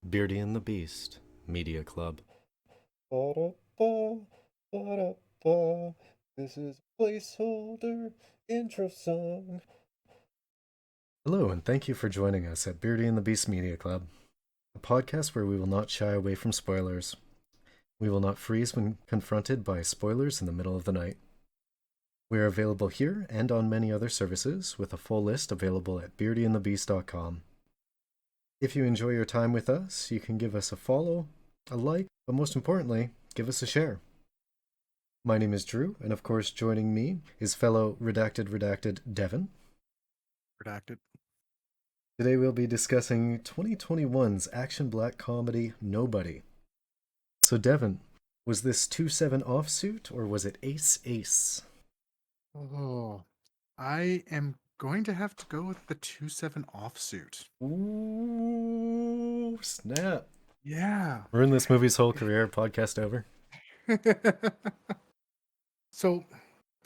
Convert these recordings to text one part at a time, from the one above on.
Beardy and the Beast Media Club. Ba-da-ba, ba-da-ba. This is placeholder intro song. Hello, and thank you for joining us at Beardy and the Beast Media Club, a podcast where we will not shy away from spoilers. We will not freeze when confronted by spoilers in the middle of the night. We are available here and on many other services, with a full list available at beardyandthebeast.com. If you enjoy your time with us, you can give us a follow, a like, but most importantly, give us a share. My name is Drew, and of course, joining me is fellow redacted Devin. Redacted. Today we'll be discussing 2021's action black comedy Nobody. So, Devin, was this 2-7 Offsuit or was it Ace Ace? Oh, I am going to have to go with the 2-7 offsuit. Ooh, snap. Yeah. Ruined this movie's whole career, podcast over. So,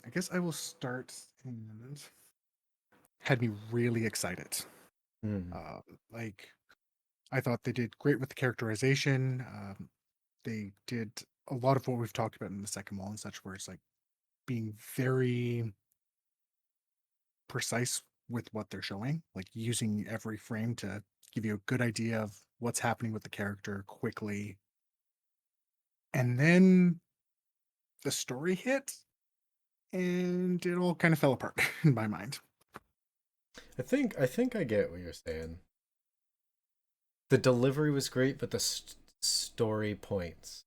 I guess I will start and had me really excited. Hmm. Uh, like, I thought they did great with the characterization. They did a lot of what we've talked about in the second wall and such, where it's like being very precise with what they're showing, like using every frame to give you a good idea of what's happening with the character quickly. And then the story hit and it all kind of fell apart in my mind. I think I get what you're saying. The delivery was great, but the story points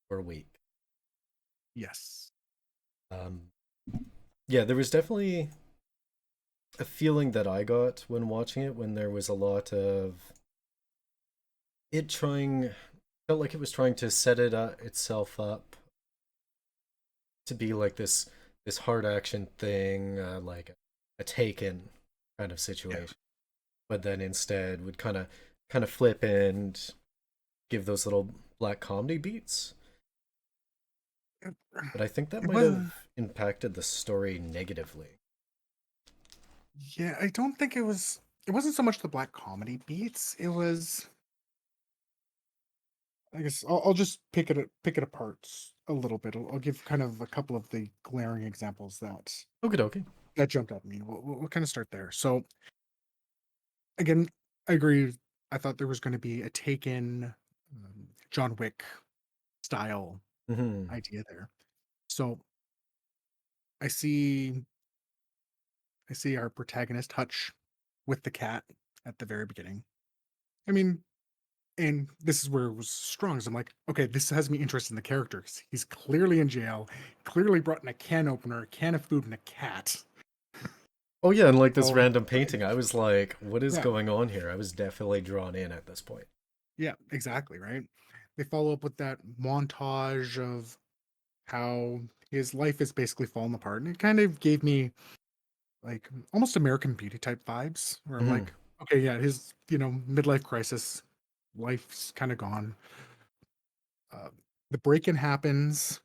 were weak. Yes. Um, yeah, there was definitely a feeling that I got when watching it when there was a lot of it trying felt like it was trying to set itself up to be like this hard action thing, like a Taken kind of Yeah. situation, but then instead would kind of flip and give those little black comedy beats. It, But I think that it might was, have impacted the story negatively. yeah, I don't think it wasn't so much the black comedy beats. It was, I guess I'll just pick it apart a little bit. I'll give kind of a couple of the glaring examples Okie dokie. that jumped at me. We'll kind of start there. So again, I agree. I thought there was going to be a Taken, John Wick style Hmm. idea there. So I see, I see our protagonist Hutch with the cat at the very beginning. I mean, and this is where it was strong. So I'm like, okay, this has me interested in the character. He's clearly in jail, clearly brought in a can opener, a can of food, and a cat. Oh yeah, and like this Oh, random painting, I was like, what is yeah, going on here? I was definitely drawn in at this point. yeah, exactly, right? They follow up with that montage of how his life is basically falling apart. And it kind of gave me like almost American Beauty type vibes where I'm Hmm. like, okay, yeah, his, midlife crisis, life's kind of gone. Uh, the break in happens,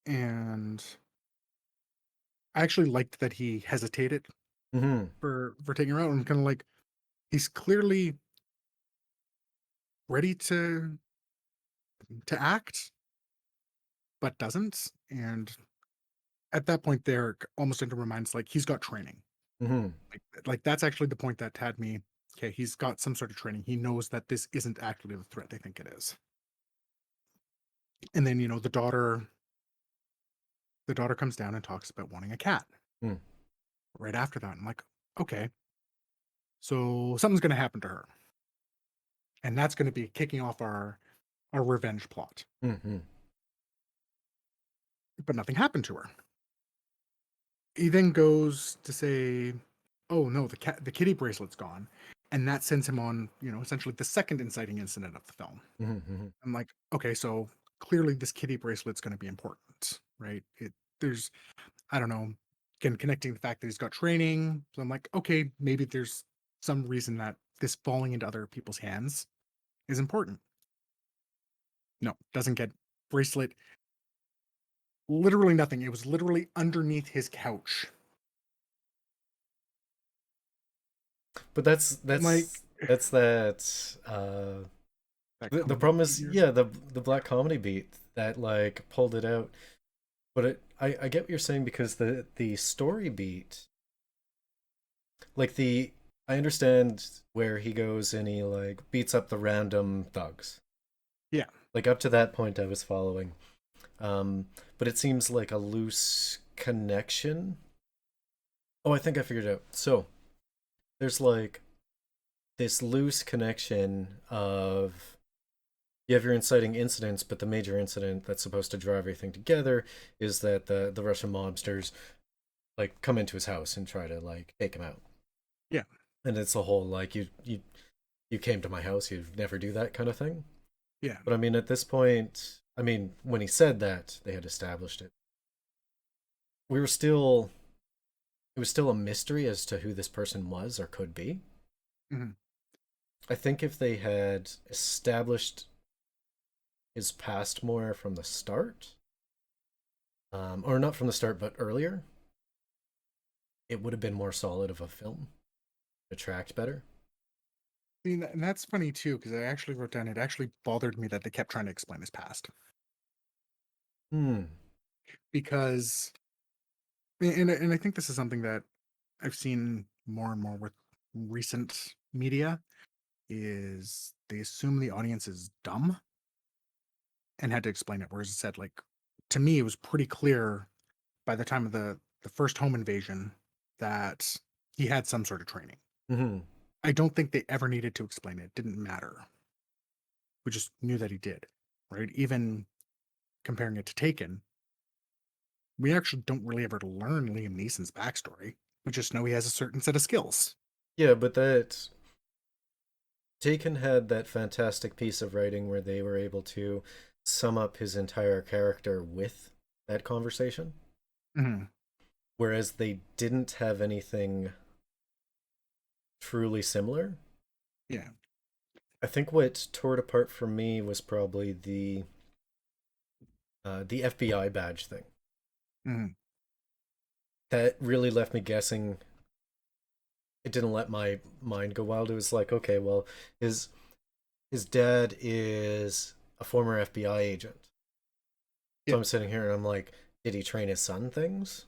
and I actually liked that he hesitated Hmm. for taking her out. I'm kind of like, he's clearly ready to act, but doesn't. And at that point, there almost into my mind, it's like he's got training. Hmm. Like that's actually the point that had me. Okay, he's got some sort of training. He knows that this isn't actually the threat they think it is. And then the daughter comes down and talks about wanting a cat. Hmm. Right after that, I'm like, okay, so something's going to happen to her, and that's going to be kicking off our revenge plot. Hmm. But nothing happened to her. He then goes to say, "Oh no, the kitty bracelet's gone," and that sends him on, essentially the second inciting incident of the film. Hmm. Hmm. I'm like, okay, so clearly this kitty bracelet's going to be important, right? There's, I don't know, again, connecting the fact that he's got training. So I'm like, okay, maybe there's some reason that this falling into other people's hands is important. No, doesn't get bracelet. Literally nothing. It was literally underneath his couch. But that's I'm like, that's That's that. That The comedy problem beat is, you're yeah, saying? the black comedy beat that like pulled it out. But I get what you're saying because the story beat, like the I understand where he goes and he like beats up the random thugs. Yeah. Like up to that point, I was following. But it seems like a loose connection. Oh, I think I figured it out. So there's like this loose connection of you have your inciting incidents, but the major incident that's supposed to draw everything together is that the Russian mobsters like come into his house and try to like take him out. Yeah. And it's a whole like you came to my house, you'd never do that kind of thing. Yeah. But I mean, at this point, I mean, when he said that, they had established it. We were still it was still a mystery as to who this person was or could be. Hmm. I think if they had established his past more from the start, or not from the start, but earlier, it would have been more solid of a film. It tracked better. And that's funny too, because I actually wrote down it actually bothered me that they kept trying to explain his past. Hmm. Because and I think this is something that I've seen more and more with recent media is they assume the audience is dumb and had to explain it. Whereas it said, like, to me, it was pretty clear by the time of the first home invasion that he had some sort of training. Hmm. I don't think they ever needed to explain it. It didn't matter. We just knew that he did, right? Even comparing it to Taken, we actually don't really ever learn Liam Neeson's backstory. We just know he has a certain set of skills. Yeah, but that Taken had that fantastic piece of writing where they were able to sum up his entire character with that conversation, Mhm. whereas they didn't have anything truly similar. Yeah. I think what tore it apart for me was probably the FBI badge thing. Mhm. That really left me guessing. It didn't let my mind go wild. It was like, okay, well, his his dad is a former FBI agent. So Yeah. I'm sitting here and I'm like, did he train his son things?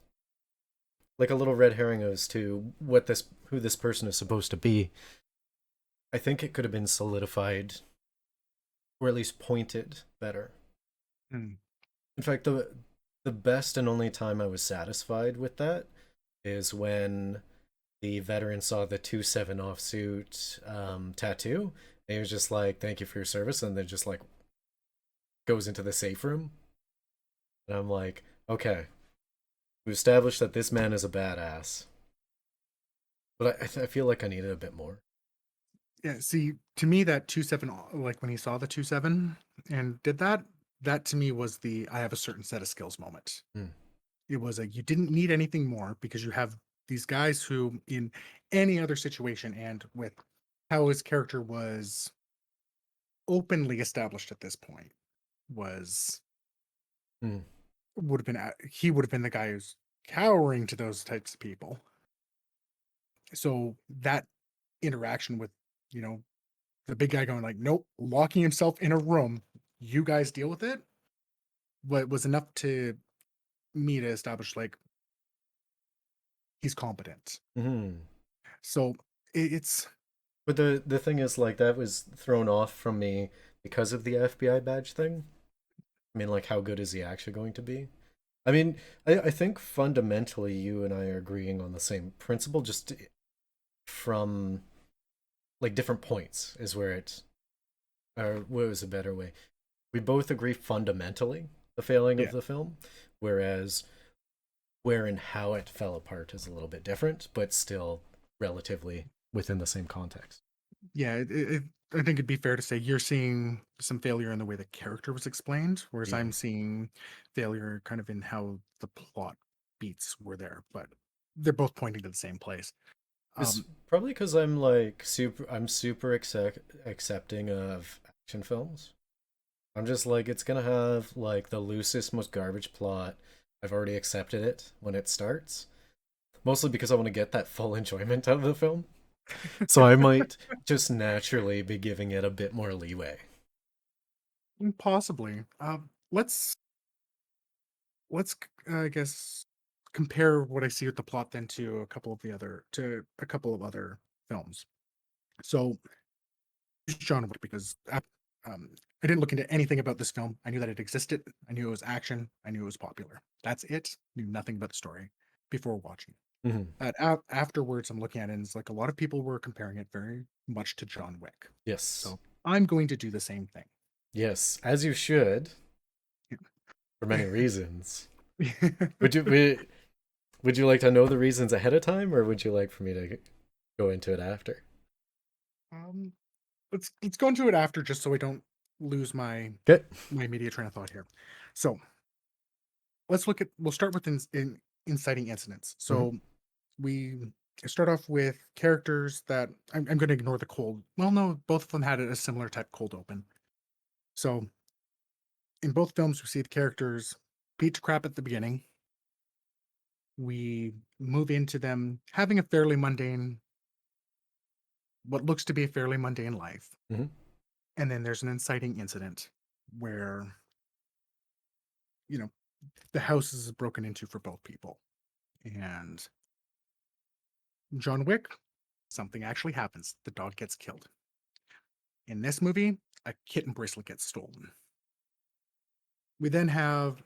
Like a little red herring as to what this who this person is supposed to be. I think it could have been solidified or at least pointed better. Mhm. In fact, the best and only time I was satisfied with that is when the veteran saw the 2-7 offsuit tattoo. And he was just like, "Thank you for your service," and then just like goes into the safe room. And I'm like, "Okay, we established that this man is a badass." But I feel like I needed a bit more. Yeah. See, to me, that 2-7, like when he saw the 2-7 and did that, that to me was the I have a certain set of skills moment. Mm. It was like you didn't need anything more because you have these guys who, in any other situation, and with how his character was openly established at this point, was Mm. would have been he would have been the guy who's cowering to those types of people. So that interaction with, you know, the big guy going like, nope, locking himself in a room, you guys deal with it, what was enough to me to establish like he's competent. Mm. So it's But the thing is, like, that was thrown off from me because of the FBI badge thing. I mean, like, how good is he actually going to be? I mean, I think fundamentally you and I are agreeing on the same principle, just from like different points is where it, or what was a better way? We both agree fundamentally the failing of yeah. the film, whereas where and how it fell apart is a little bit different, but still relatively within the same context. Yeah, I think it'd be fair to say you're seeing some failure in the way the character was explained, whereas Yeah. I'm seeing failure kind of in how the plot beats were there, but they're both pointing to the same place. It's Um, probably because I'm super accepting of action films. I'm just like it's gonna have like the loosest, most garbage plot. I've already accepted it when it starts, mostly because I want to get that full enjoyment out of the film. So I might just naturally be giving it a bit more leeway. Possibly. Let's I guess compare what I see with the plot then to a couple of other films. So John Wick because I didn't look into anything about this film. I knew that it existed. I knew it was action. I knew it was popular. That's it. Knew nothing about the story before watching it. Mhm. Afterwards, I'm looking at it and it's like a lot of people were comparing it very much to John Wick. Yes. So I'm going to do the same thing. Yes, as you should, for many reasons. Would you would you like to know the reasons ahead of time, or would you like for me to go into it after? um, let's go into it after, just so I don't lose Good. my immediate train of thought here. So we'll start with inciting incidents. Hmm. So we start off with characters that I'm going to ignore the cold. Well, no, both of them had a similar type cold open. So in both films, we see the characters beat to crap at the beginning. We move into them having a fairly mundane, what looks to be a fairly mundane life. Hmm. And then there's an inciting incident where, you know, the house is broken into for both people. And John Wick, something actually happens. The dog gets killed. In this movie, a kitten bracelet gets stolen. We then have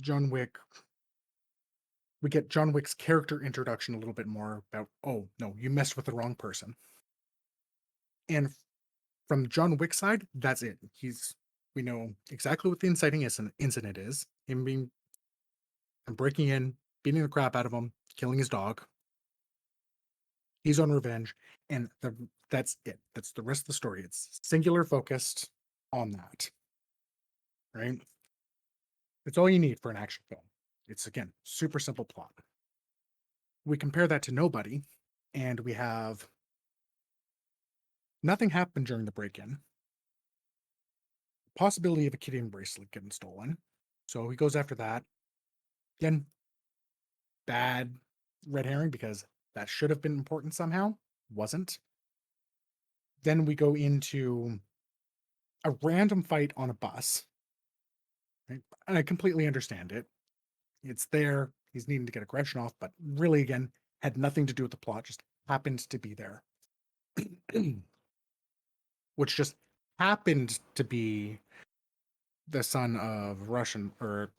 John Wick. We get John Wick's character introduction a little bit more about, oh, no, you messed with the wrong person. And from John Wick's side, that's it. We know exactly what the inciting incident is. Him being breaking in, beating the crap out of him, killing his dog. He's on revenge, and that's it. That's the rest of the story. It's singular focused on that, right? It's all you need for an action film. It's again super simple plot. We compare that to Nobody, and we have nothing happened during the break-in. Possibility of a kitten bracelet getting stolen, so he goes after that. Again, bad red herring because that should have been important somehow. Wasn't. Then we go into a random fight on a bus. Right? And I completely understand it. It's there. He's needing to get aggression off, but really, again, had nothing to do with the plot. Just happened to be there, which just happened to be the son of Russian or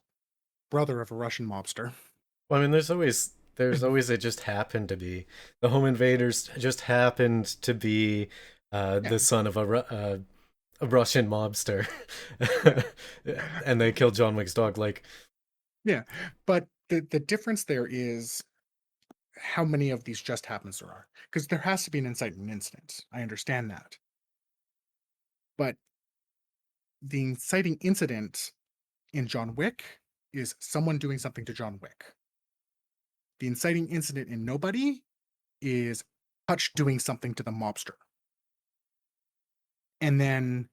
brother of a Russian mobster. Well, I mean, there's always it just happened to be the home invaders just happened to be Yeah, the son of a Russian mobster, yeah, and they killed John Wick's dog. Like, yeah. But the difference there is how many of these just happens there are, because there has to be an inciting incident. I understand that, but the inciting incident in John Wick is someone doing something to John Wick. The inciting incident in Nobody is Hutch doing something to the mobster. And then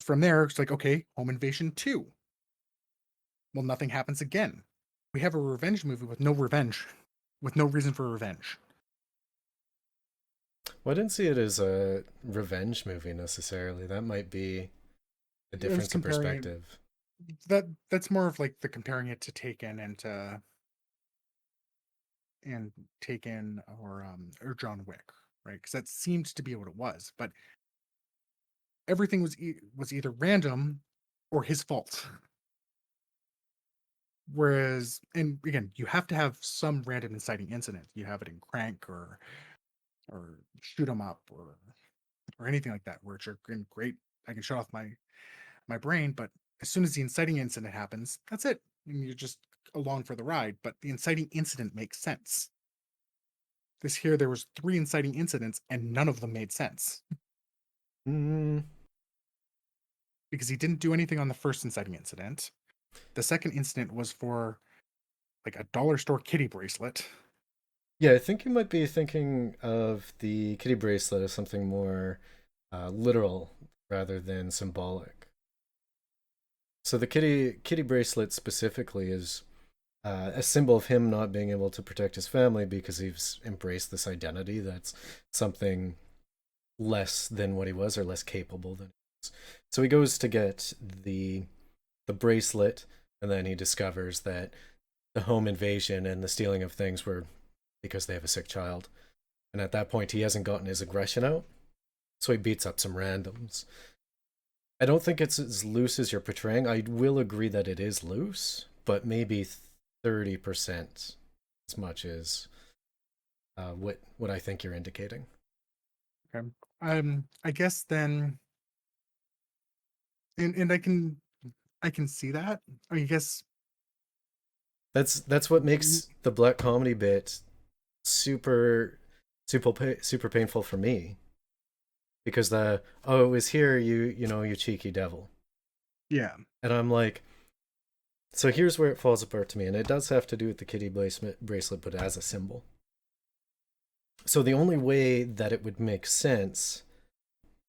from there, it's like, okay, home invasion 2. Well, nothing happens again. We have a revenge movie with no revenge, with no reason for revenge. well, I didn't see it as a revenge movie necessarily. That might be a I was difference of comparing it perspective. that's more of like the comparing it to Taken and Taken or John Wick, right? Because that seemed to be what it was, but everything was either random or his fault. Whereas, and again, you have to have some random inciting incident. You have it in Crank or Shoot 'em Up or anything like that, which are great. I can shut off my brain, but as soon as the inciting incident happens, that's it. And you're just along for the ride. But the inciting incident makes sense. This here, there was 3 inciting incidents, and none of them made sense Mm, because he didn't do anything on the first inciting incident. The second incident was for like a dollar store kitty bracelet. yeah, I think you might be thinking of the kitty bracelet as something more literal rather than symbolic. So the kitty bracelet specifically is a symbol of him not being able to protect his family because he's embraced this identity that's something less than what he was or less capable than he was. So he goes to get the bracelet, and then he discovers that the home invasion and the stealing of things were because they have a sick child. And at that point, he hasn't gotten his aggression out, so he beats up some randoms. I don't think it's as loose as you're portraying. I will agree that it is loose, but maybe 30% as much as what I think you're indicating. Okay. I guess then, and I can see that. I guess. That's what makes the black comedy bit super super painful for me, because the oh, it was here, you cheeky devil. Yeah. And I'm like, so here's where it falls apart to me, and it does have to do with the kitty bracelet, but as a symbol. So the only way that it would make sense,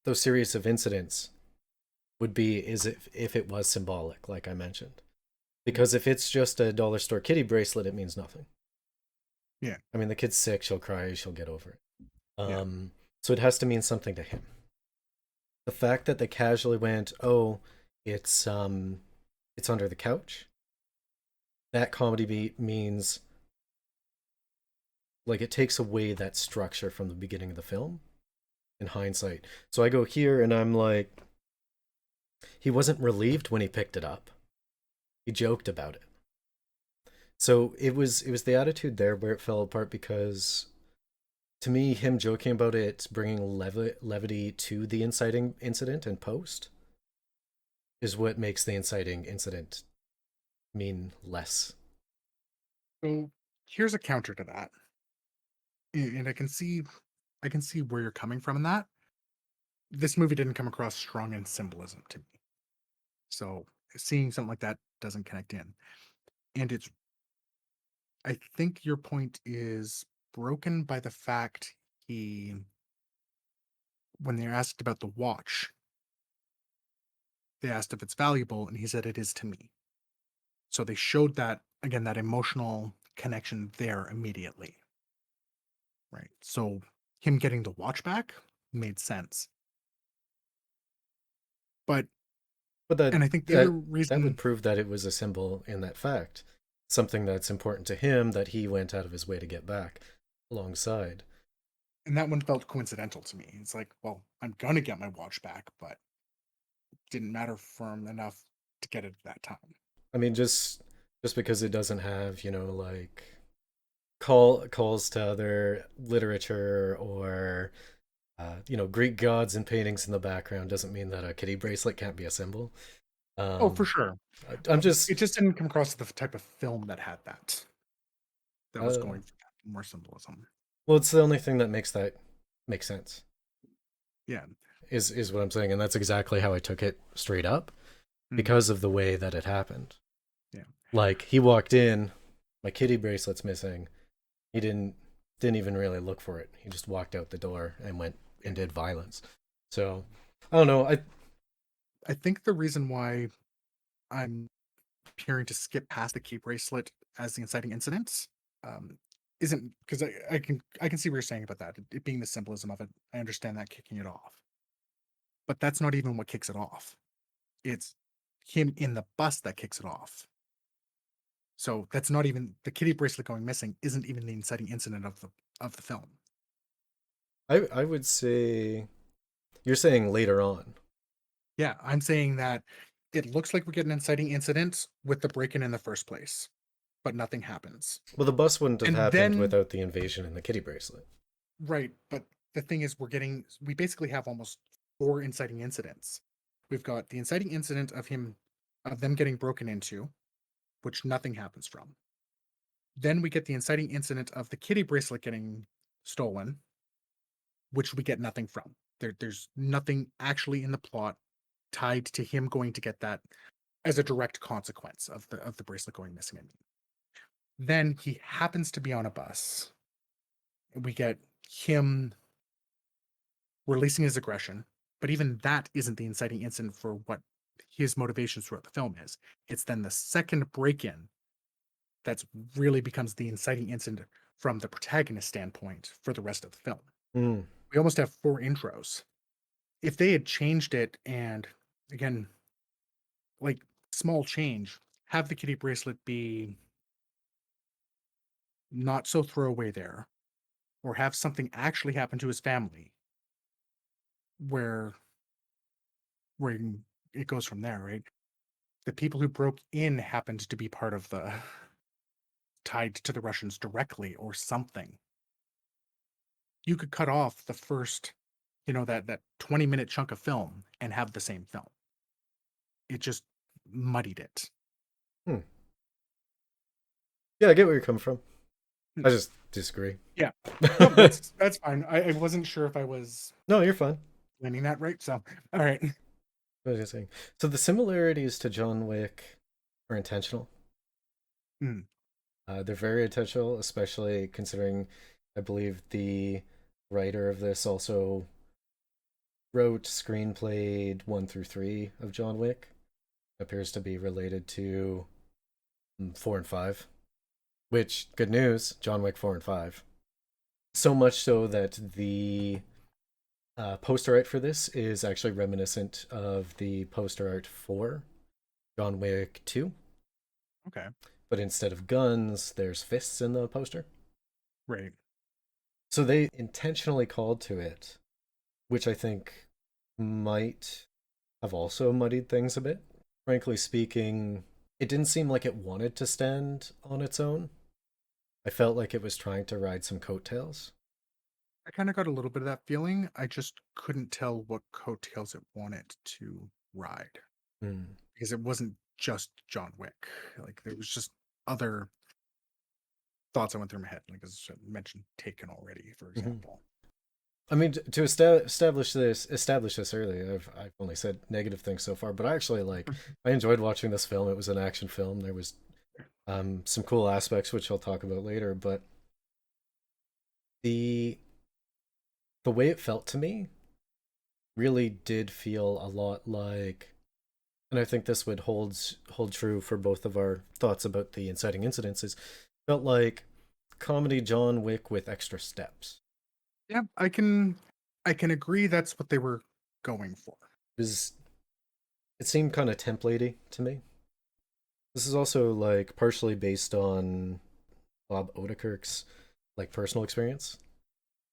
those series of incidents, would be is if it was symbolic, like I mentioned. Yeah. Because if it's just a dollar store kitty bracelet, it means nothing. Yeah. I mean, the kid's sick, she'll cry, she'll get over it. Yeah. So it has to mean something to him. The fact that they casually went, oh, it's it's under the couch. That comedy beat means, like, it takes away that structure from the beginning of the film in hindsight. So I go here and I'm like, he wasn't relieved when he picked it up. He joked about it. So it was the attitude there where it fell apart, because to me, him joking about it, bringing levity to the inciting incident in post, is what makes the inciting incident mean less. So here's a counter to that, and I can see where you're coming from in that. This movie didn't come across strong in symbolism to me, so seeing something like that doesn't connect in. And it's I think your point is broken by the fact he when they're asked about the watch, they asked if it's valuable, and he said it is to me. So they showed that again, that emotional connection there immediately, right? So him getting the watch back made sense. But But that and I think the other that that would reason, prove that it was a symbol in that fact, something that's important to him that he went out of his way to get back alongside. and that one felt coincidental to me. It's like, well, I'm gonna get my watch back, but didn't matter for him enough to get it at that time. I mean, just because it doesn't have, like, calls to other literature or Greek gods and paintings in the background, doesn't mean that a kitty bracelet can't be a symbol. Oh, for Um, sure. I'm just It just didn't come across the type of film that had that was uh, going for that more symbolism. well, it's the only thing that makes that make sense. Yeah. Is what I'm saying, and that's exactly how I took it straight up Mhm. because of the way that it happened. Yeah. Like, he walked in, my kitty bracelet's missing. He didn't even really look for it. He just walked out the door and went Yeah. and did violence. So I don't know. I think the reason why I'm appearing to skip past the key bracelet as the inciting incidents um, isn't because I can see what you're saying about that. It being the symbolism of it, I understand that kicking it off, but that's not even what kicks it off. It's him in the bus that kicks it off. So that's not even the kitty bracelet going missing. Isn't even the inciting incident of the film. I would say you're saying later on. Yeah, I'm saying that it looks like we're getting inciting incidents with the break-in in the first place, but nothing happens. Well, the bus wouldn't have And happened then without the invasion and the kitty bracelet. right, but the thing is we basically have almost four inciting incidents. We've got the inciting incident of them getting broken into, which nothing happens from. Then we get the inciting incident of the kitty bracelet getting stolen, which we get nothing from. There's nothing actually in the plot tied to him going to get that as a direct consequence of the bracelet going missing. I mean, then he happens to be on a bus. We get him releasing his aggression, but even that isn't the inciting incident for what his motivations throughout the film is. It's then the second break-in that's really becomes the inciting incident from the protagonist standpoint for the rest of the film. Mm. We almost have 4 intros. If they had changed it and again, like small change, have the kitty bracelet be not so throwaway there, or have something actually happen to his family where where it goes from there, right? The people who broke in happened to be part of the tied to the Russians directly or something. You could cut off the first, that 20-minute chunk of film and have the same film. It just muddied it. Hmm. Yeah, I get where you're coming from. Hmm. I just disagree. Yeah. Nope, that's fine. I wasn't sure if I was No, you're fine. landing that right. So, all right. What was I saying? So the similarities to John Wick are intentional. Mm, They're very intentional, especially considering I believe the writer of this also wrote, screenplayed 1 through 3 of John Wick. Appears to be related to 4 and 5. Which, good news, John Wick 4 and 5. So much so that the poster art for this is actually reminiscent of the poster art for John Wick 2. okay. But instead of guns, there's fists in the poster. Right. So they intentionally called to it, which I think might have also muddied things a bit. Frankly speaking, it didn't seem like it wanted to stand on its own. I felt like it was trying to ride some coattails. I kind of got a little bit of that feeling. I just couldn't tell what coattails it wanted to ride Hmm. because it wasn't just John Wick. Like there was just other thoughts that went through my head. Like as I mentioned, Taken already, for Mm-hmm. example. I mean, to establish this early. I've only said negative things so far, but I actually I enjoyed watching this film. It was an action film. There was some cool aspects which I'll talk about later, but the the way it felt to me really did feel a lot like, and I think this would hold true for both of our thoughts about the inciting incidents. Is felt like comedy John Wick with extra steps. Yeah, I can agree that's what they were going for. Was it seemed kind of templatey to me. This is also like partially based on Bob Odenkirk's personal experience.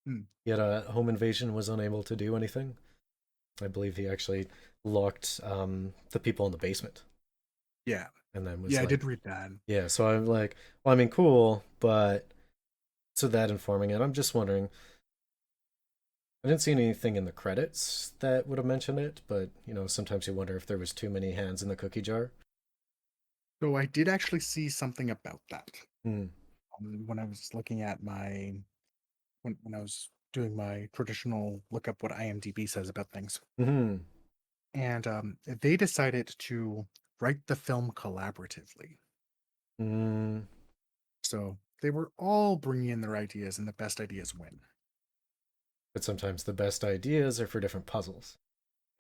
Hmm. He had a home invasion, was unable to do anything. I believe he actually locked the people in the basement, Yeah. and then was Yeah, I like, did read that. yeah. So I'm like, well, I mean, cool, but so that informing it, I'm just wondering. I didn't see anything in the credits that would have mentioned it, but sometimes you wonder if there was too many hands in the cookie jar. So I did actually see something about that Hmm. when I was looking at my when I was doing my traditional look up what IMDb says about things. Hmm. And they decided to write the film collaboratively. Hmm. So they were all bringing in their ideas, and the best ideas win. But sometimes the best ideas are for different puzzles.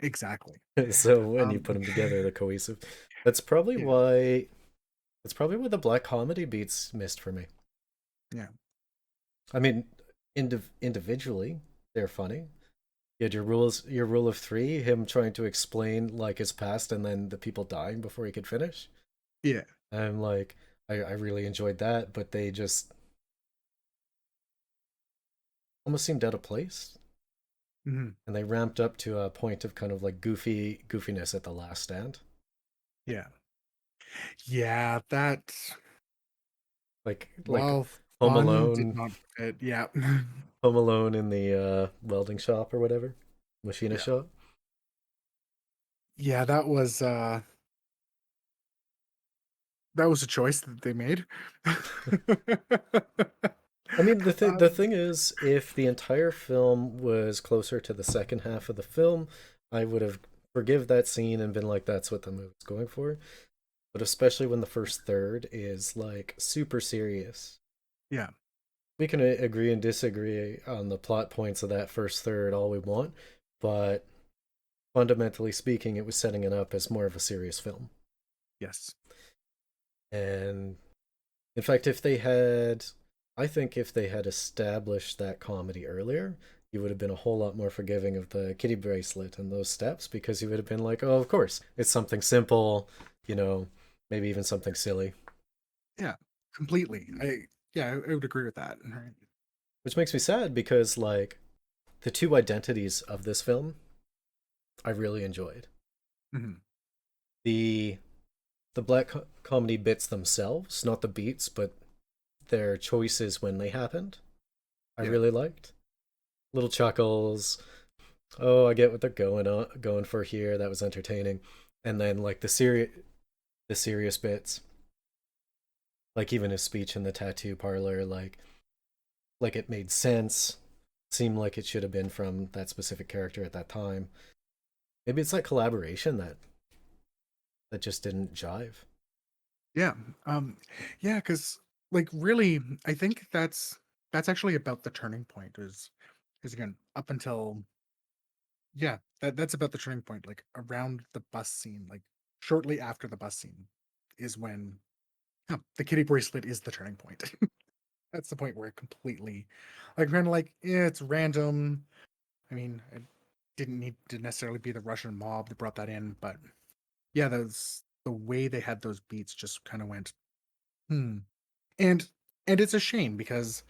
Exactly. So when you Um, put them together, they're cohesive. That's probably yeah, why. That's probably why the black comedy beats missed for me. yeah, I mean, individually, they're funny. You had your rule of three, him trying to explain his past, and then the people dying before he could finish. yeah. I'm like, I really enjoyed that, but they just almost seemed out of place, Mhm. and they ramped up to a point of kind of like goofiness at the last stand. Yeah. Yeah, that Like while Home fun did Alone, not fit. Yeah. Home Alone in the welding shop or whatever, machinist Yeah. shop. Yeah, that was a choice that they made. I mean, the Um, thing is, if the entire film was closer to the second half of the film, I would have forgive that scene and been like, "That's what the movie's going for." But especially when the first third is like super serious, yeah. we can agree and disagree on the plot points of that first third all we want, but fundamentally speaking, it was setting it up as more of a serious film, Yes. and In fact, I think if they had established that comedy earlier, you would have been a whole lot more forgiving of the kitty bracelet and those steps because you would have been like, oh, of course, it's something simple, you know, maybe even something silly. Yeah, completely. I would agree with that. Right. Which makes me sad because, like, the two identities of this film I really enjoyed. Mhm. The black comedy bits themselves, not the beats, but their choices when they happened, I Yeah. really liked. Little chuckles. Oh, I get what they're going for here. That was entertaining. And then like the serious bits, like even his speech in the tattoo parlor, like it made sense. Seemed like it should have been from that specific character at that time. Maybe it's like collaboration that just didn't jive. Yeah. Um, yeah, because like really, I think that's actually about the turning point is again up until yeah, that's about the turning point. Like around the bus scene, like shortly after the bus scene is when the kitty bracelet is the turning point. That's the point where it completely like kind of like, yeah, it's random. I mean, it didn't need to necessarily be the Russian mob that brought that in, but yeah, those the way they had those beats just kind of went, hmm. And it's a shame because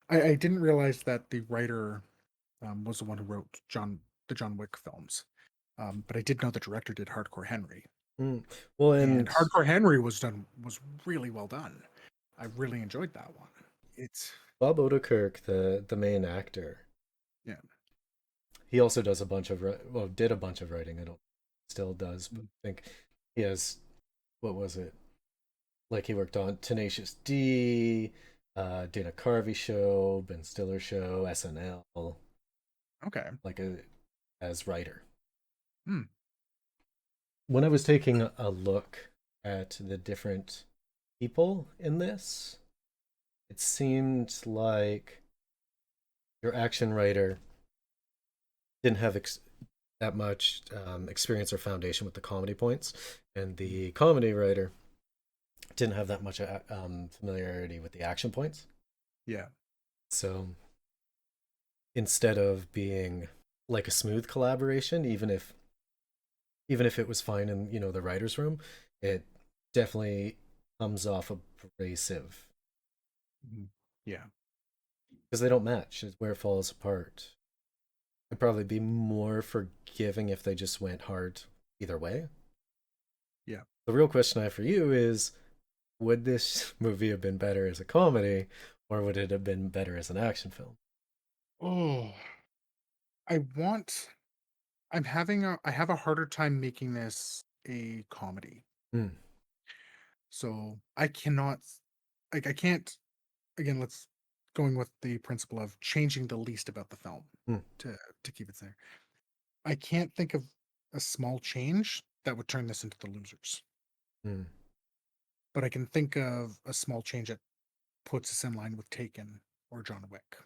I didn't realize that the writer was the one who wrote the John Wick films. But I did know the director did Hardcore Henry, Mm. Well, and and Hardcore Henry was really well done. I really enjoyed that one. It's Bob Odenkirk, the main actor, yeah, he also does a bunch of well, did a bunch of writing. I don't still does, but mm, I think he has what was it? Like he worked on Tenacious D, Dana Carvey show, Ben Stiller show, SNL, okay. like as writer. Hmm. When I was taking a look at the different people in this, it seemed like your action writer didn't have that much experience or foundation with the comedy points, and Mm, the comedy writer didn't have that much familiarity with the action points. yeah. So instead of being like a smooth collaboration, even if it was fine in the writers' room, it definitely comes off abrasive Mhm. Yeah. because they don't match. Is where it falls apart. I'd probably be more forgiving if they just went hard either way. Yeah. The real question I have for you is: would this movie have been better as a comedy, or would it have been better as an action film? Oh, I want. I have a harder time making this a comedy. Mm, So I cannot, like, I can't, again, let's going with the principle of changing the least about the film mm, to, keep it there. I can't think of a small change that would turn this into the losers, mm. but I can think of a small change that puts us in line with Taken or John Wick.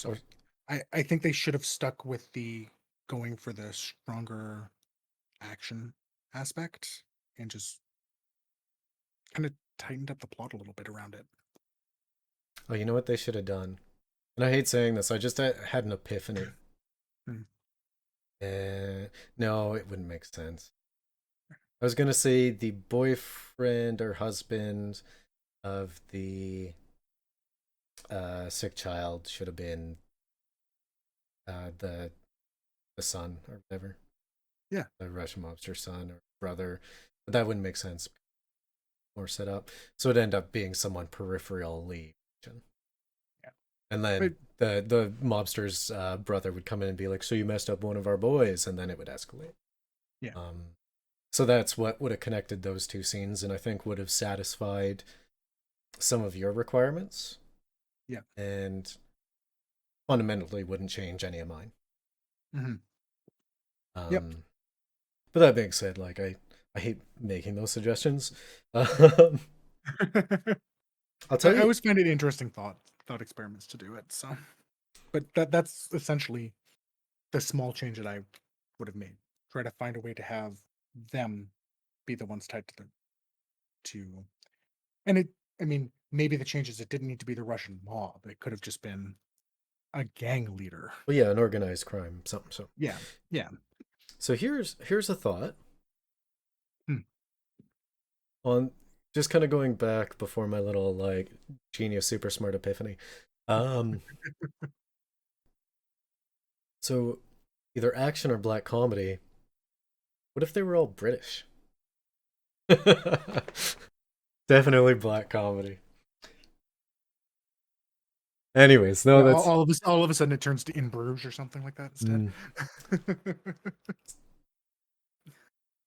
Or So I think they should have stuck with the going for the stronger action aspect and just kind of tightened up the plot a little bit around it. oh, you know what they should have done? And I hate saying this. I just had an epiphany. Mm, No, it wouldn't make sense. I was gonna say the boyfriend or husband of the sick child should have been the son or whatever, yeah, the Russian mobster son or brother, but that wouldn't make sense. More set up, so it'd end up being someone peripherally, yeah, and but then the mobster's brother would come in and be like, "So you messed up one of our boys," and then it would escalate. yeah, Um, so that's what would have connected those two scenes, and I think would have satisfied some of your requirements, yeah, and fundamentally wouldn't change any of mine. hmm yep. Um, but that being said, like I hate making those suggestions. Um, I'll tell I you. always find it interesting thought experiments to do it. So, but that's essentially the small change that I would have made. Try to find a way to have them be the ones tied to And I mean, maybe the changes, it didn't need to be the Russian mob. It could have just been a gang leader. Well, yeah, an organized crime, something. So, Yeah. Yeah. so here's a thought Hmm. on just kind of going back before my little like genius super smart epiphany. Um, so either action or black comedy. What if they were all British? Definitely black comedy. Anyways, no, Yeah, that's all of a sudden it turns to In Bruges or something like that instead.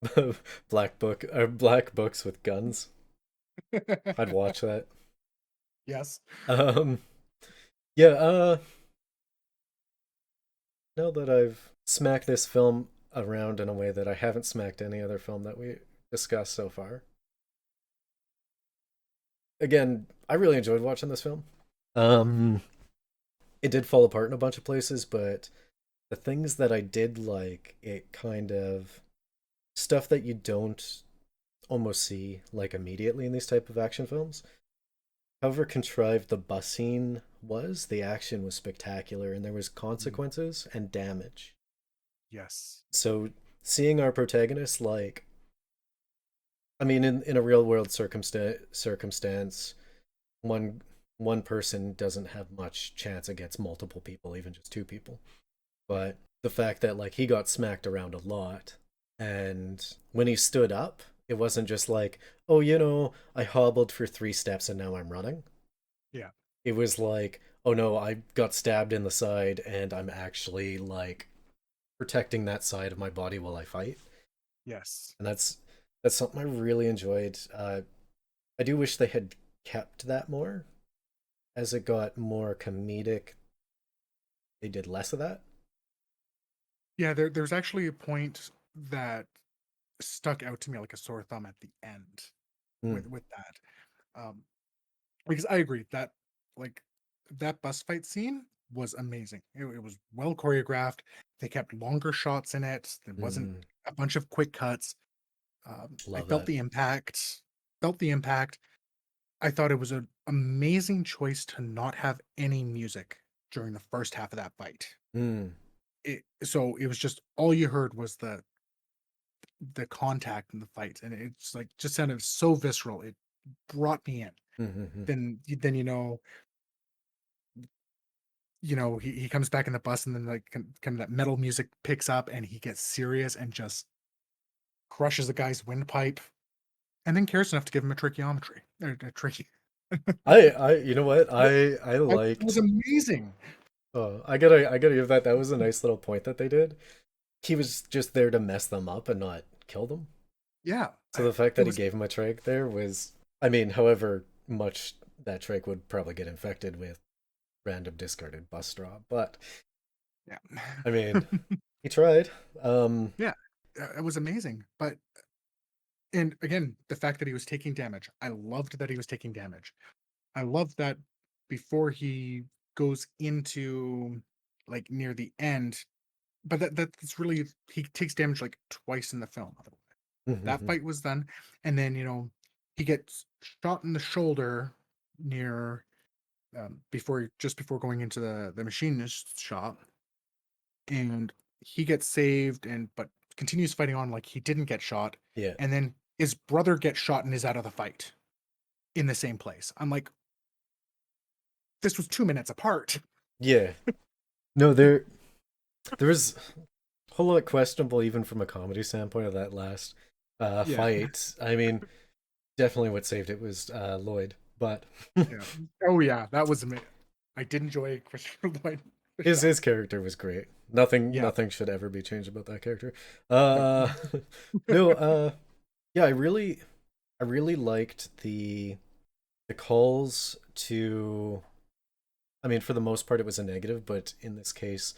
mm, black book or black books with guns. I'd watch that. Yes. Um, yeah. Now that I've smacked this film around in a way that I haven't smacked any other film that we discussed so far. Again, I really enjoyed watching this film. Um, it did fall apart in a bunch of places, but the things that I did like, it kind of stuff that you don't almost see like immediately in these type of action films. However contrived the bus scene was, the action was spectacular and there was Mm. consequences and damage. Yes. So seeing our protagonist like I mean in a real world circumstance one one person doesn't have much chance against multiple people, even just two people. But the fact that like he got smacked around a lot, and when he stood up, it wasn't just like, oh, I hobbled for 3 steps and now I'm running. Yeah. It was like, oh no, I got stabbed in the side and I'm actually like protecting that side of my body while I fight. Yes. And that's something I really enjoyed. I do wish they had kept that more. As it got more comedic, they did less of that. Yeah, there's actually a point that stuck out to me like a sore thumb at the end Mm, with that. Um, because I agree that like that bus fight scene was amazing. It was well choreographed. They kept longer shots in it. There wasn't mm, a bunch of quick cuts. I love felt that. the impact. Felt the impact. I thought it was an amazing choice to not have any music during the first half of that fight. Mm, So it was just all you heard was the contact in the fight, and it's like just sounded so visceral. It brought me in. mm-hmm. Then he comes back in the bus, and then like kind of that metal music picks up, and he gets serious and just crushes the guy's windpipe, and then cares enough to give him a tracheometry. A trache. You know what? I That was liked. amazing. Oh, I gotta give that. That was a nice little point that they did. He was just there to mess them up and not kill them. Yeah, So the fact it that he was. gave him a trach there was, I mean, however much that trach would probably get infected with random discarded bus straw, but Yeah. I mean, he tried. Yeah, it was amazing. But and again, the fact that he was taking damage, I loved that he was taking damage. I love that before he goes into like near the end, but that's really he takes damage like twice in the film. That mm-hmm. fight was done, and then he gets shot in the shoulder near just before going into the machinist shop, and he gets saved and but continues fighting on like he didn't get shot, Yeah, and then his brother gets shot and is out of the fight in the same place. I'm like, this was 2 minutes apart. yeah. No, there was a whole lot questionable even from a comedy standpoint of that last Yeah, fight. I mean, definitely what saved it was Lloyd, but yeah. Oh yeah, that was amazing. I did enjoy Christopher Lloyd for sure. his character was great. Nothing Yeah, nothing should ever be changed about that character. no. Uh no, yeah, I really liked the calls to I mean for the most part it was a negative, but in this case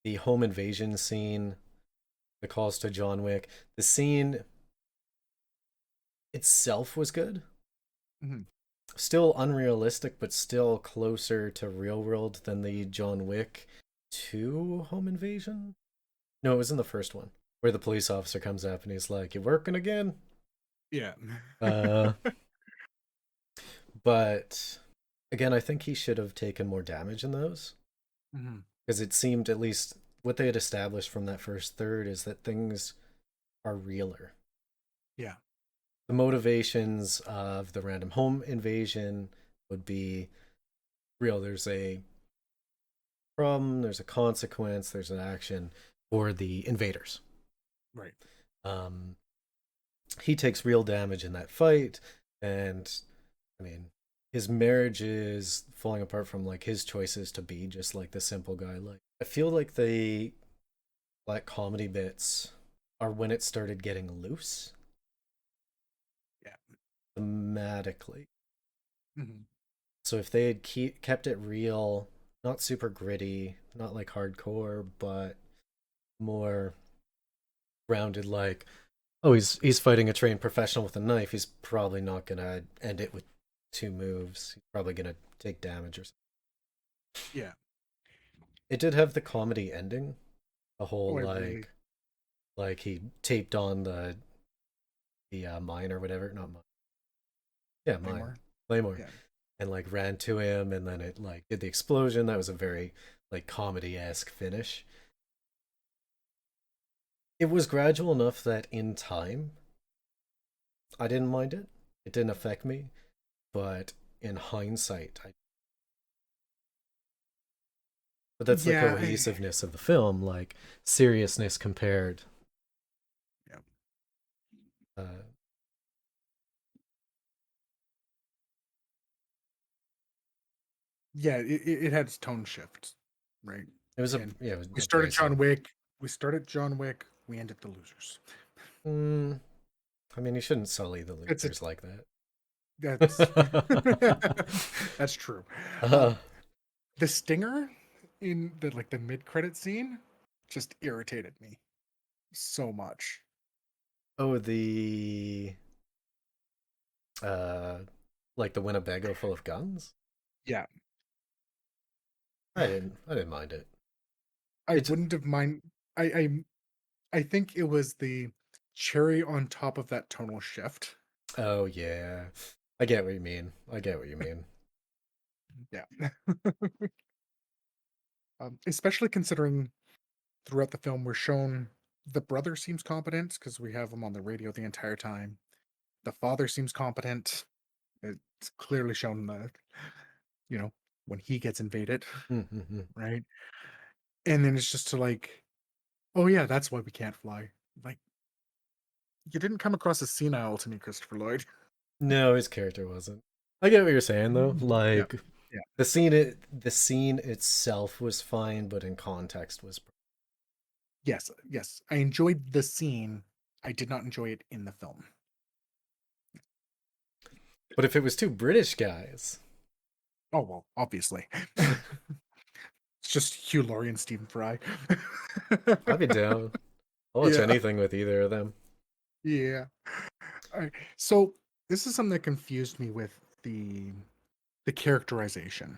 the home invasion scene, the calls to John Wick, the scene itself was good. Mhm. Still unrealistic, but still closer to real world than the John Wick 2 home invasion. No, it was in the first one where the police officer comes up and he's like, "You working again?" Yeah. Uh, But again, I think he should have taken more damage in those Hmm. because it seemed, at least what they had established from that first third, is that things are realer. Yeah. The motivations of the random home invasion would be real. There's a problem, there's a consequence, there's an action for the invaders. Right. Um, he takes real damage in that fight, and I mean, his marriage is falling apart from like his choices to be just like the simple guy. Like, I feel like the black comedy bits are when it started getting loose Yeah. thematically. Hmm. So if they had kept it real, not super gritty, not like hardcore, but more grounded, like, oh, he's fighting a trained professional with a knife. He's probably not gonna end it with two moves. He's probably gonna take damage or something. Yeah. It did have the comedy ending, the Oh, whole I really like he taped on the mine or whatever, not mine, yeah, mine, Claymore. Claymore, Yeah. and like ran to him, and then it like did the explosion. That was a very like comedy esque finish. It was gradual enough that in time I didn't mind it. It didn't affect me, but in hindsight, but that's the Yeah. cohesiveness of the film, like seriousness compared. Yeah. Uh, Yeah. It had its tone shift, right? it was a Again, yeah, it was we started John abrasive. Wick. We started John Wick. We ended the losers. Mm, I mean, you shouldn't sully the It's a losers like that's that. that's true. uh, The stinger in the like the mid credit scene just irritated me so much. oh, the uh, like the Winnebago full of guns. Yeah, I didn't mind it. I It's wouldn't have mind. I think it was the cherry on top of that tonal shift. oh yeah, I get what you mean. I get what you mean. Yeah, especially considering throughout the film we're shown the brother seems competent because we have him on the radio the entire time. The father seems competent. It's clearly shown that you know when he gets invaded, Mm-hmm. right? And then it's just to like, oh yeah, that's why we can't fly. Like you didn't come across as senile to me, Christopher Lloyd. No, his character wasn't. I get what you're saying though. Yeah, Like yeah. the scene itself was fine, but in context was. Yes, yes. I enjoyed the scene. I did not enjoy it in the film. But if it was two British guys, Oh well, obviously. It's just Hugh Laurie and Stephen Fry. I'd be down. I'll watch Yeah, anything with either of them. yeah. All right. So this is something that confused me with the characterization.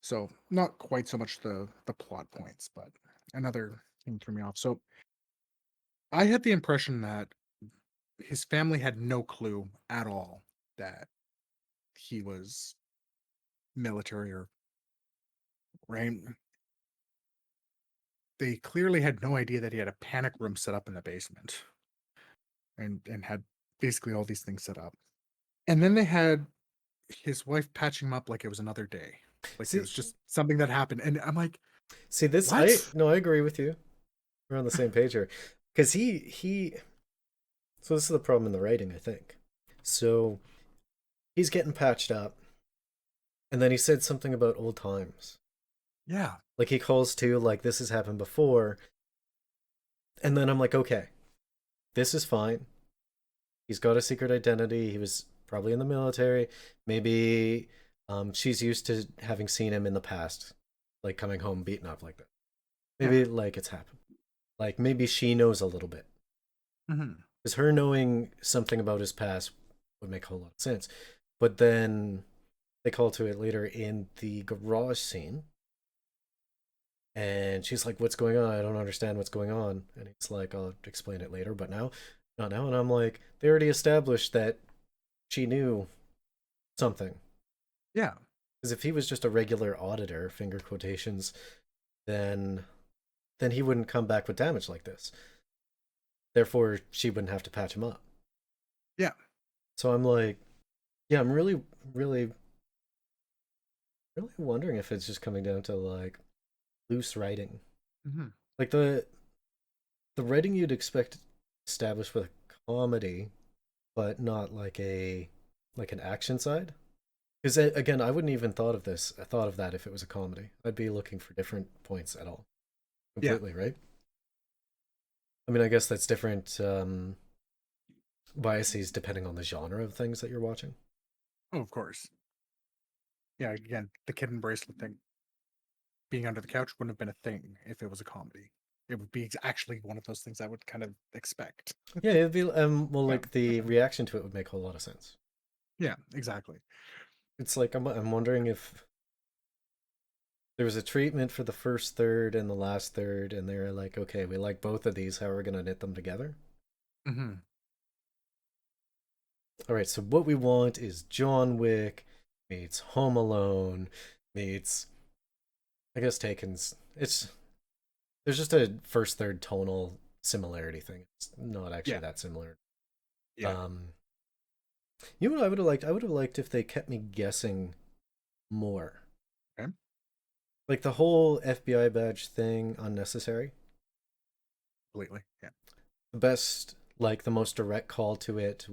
So not quite so much the plot points, but another thing threw me off. So I had the impression that his family had no clue at all that he was military or right. They clearly had no idea that he had a panic room set up in the basement and had basically all these things set up. And then they had his wife patching him up like it was another day. Like it See, was just something that happened. And I'm like, see this. I what? no, I agree with you. We're on the same page here, because he. So this is the problem in the writing, I think. So he's getting patched up, and then he said something about old times. Yeah. Like he calls to like this has happened before, and then I'm like, okay, this is fine. He's got a secret identity. He was probably in the military. Maybe she's used to having seen him in the past, like coming home beaten up like that. Yeah. Maybe like it's happened. Like maybe she knows a little bit. Hmm. Because her knowing something about his past would make a whole lot of sense. But then they call to it later in the garage scene. And she's like, "What's going on? I don't understand what's going on." And he's like, "I'll explain it later, but now, not now." And I'm like, "They already established that she knew something. Yeah. Because if he was just a regular auditor, finger quotations, then he wouldn't come back with damage like this. Therefore, she wouldn't have to patch him up. Yeah. So I'm like, yeah, I'm really, really, really wondering if it's just coming down to like loose writing, Hmm. like the writing you'd expect established with a comedy, but not like an action side. Because again, I wouldn't even thought of this. I thought of that if it was a comedy. I'd be looking for different points at all. Yeah. Completely, right? I mean, I guess that's different biases depending on the genre of things that you're watching. Oh, of course. Yeah. Again, the kitten bracelet thing, being under the couch wouldn't have been a thing if it was a comedy. It would be actually one of those things I would kind of expect. Yeah, it'd be well, Yeah. like the reaction to it would make a lot of sense. Yeah. Exactly. It's like I'm wondering if there was a treatment for the first third and the last third, and they're like, okay, we like both of these. How are we gonna knit them together? Hmm. All right, so what we want is John Wick meets Home Alone meets, I guess, Taken's. It's there's just a first third tonal similarity thing. It's not actually Yeah. that similar. Yeah. Um, you know what I would have liked? I would have liked if they kept me guessing more. Okay. Like the whole FBI badge thing, unnecessary. Completely. Yeah. The best, like the most direct call to it,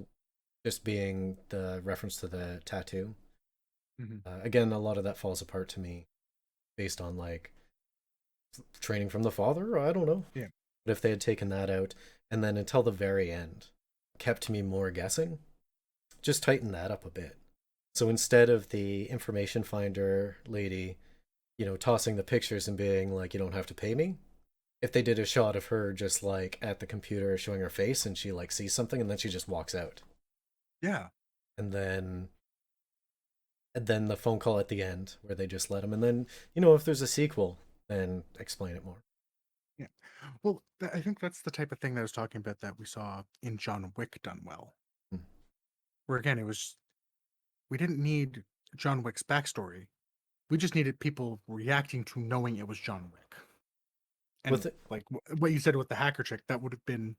just being the reference to the tattoo. Hmm. Again, a lot of that falls apart to me based on like training from the father. I don't know. Yeah. But if they had taken that out and then until the very end kept me more guessing, just tighten that up a bit. So instead of the information finder lady, tossing the pictures and being like, you don't have to pay me, if they did a shot of her just like at the computer showing her face and she like sees something and then she just walks out. Yeah. And then the phone call at the end where they just let him and then, if there's a sequel, then explain it more. Yeah. Well, I think that's the type of thing that I was talking about that we saw in John Wick done well. Hmm. Where again, it was we didn't need John Wick's backstory. We just needed people reacting to knowing it was John Wick. With And it, like what you said with the hacker chick, that would have been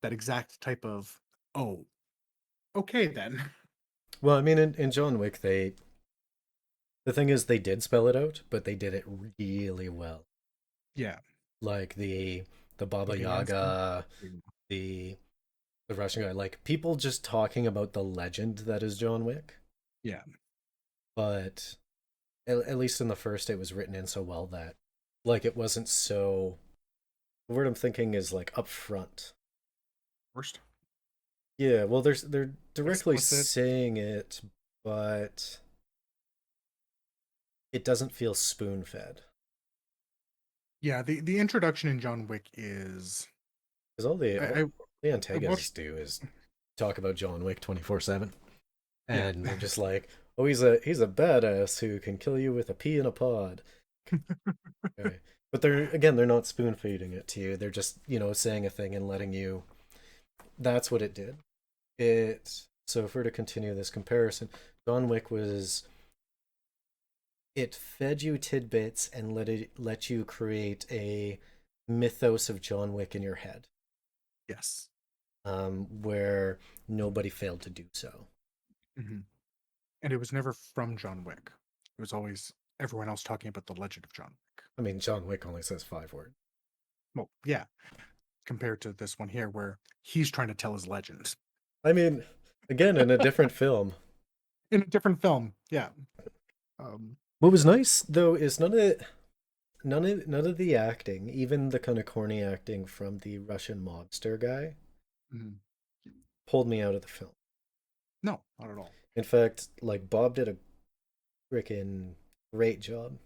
that exact type of, oh, okay then. well, I mean, in John Wick, the thing is they did spell it out, but they did it really well. Yeah. Like the Baba The aliens thing. Yaga, the the Russian guy, like people just talking about the legend that is John Wick. Yeah. But at least in the first, it was written in so well that like it wasn't so. The word I'm thinking is like upfront. Worst. Yeah, well, they're directly Explicit. saying it, but it doesn't feel spoon fed. Yeah, the introduction in John Wick is Because all the I, I, the I antagonists watched. do is talk about John Wick 24/7, Yeah. and they're just like, oh, he's a badass who can kill you with a pea in a pod. Okay. But they're not spoon feeding it to you. They're just saying a thing and letting you. That's what it did. So if we're to continue this comparison, John Wick was it fed you tidbits and let you create a mythos of John Wick in your head, Yes. where nobody failed to do so. Hmm. And it was never from John Wick. It was always everyone else talking about the legend of John Wick. I mean, John Wick only says 5 words. Well, yeah, compared to this one here where he's trying to tell his legend I mean, again, in a different film. in a different film. Yeah. Um, What was nice though is none of the acting, even the kind of corny acting from the Russian mobster guy, mhm. pulled me out of the film. No, not at all. In fact, like Bob did a freaking great job.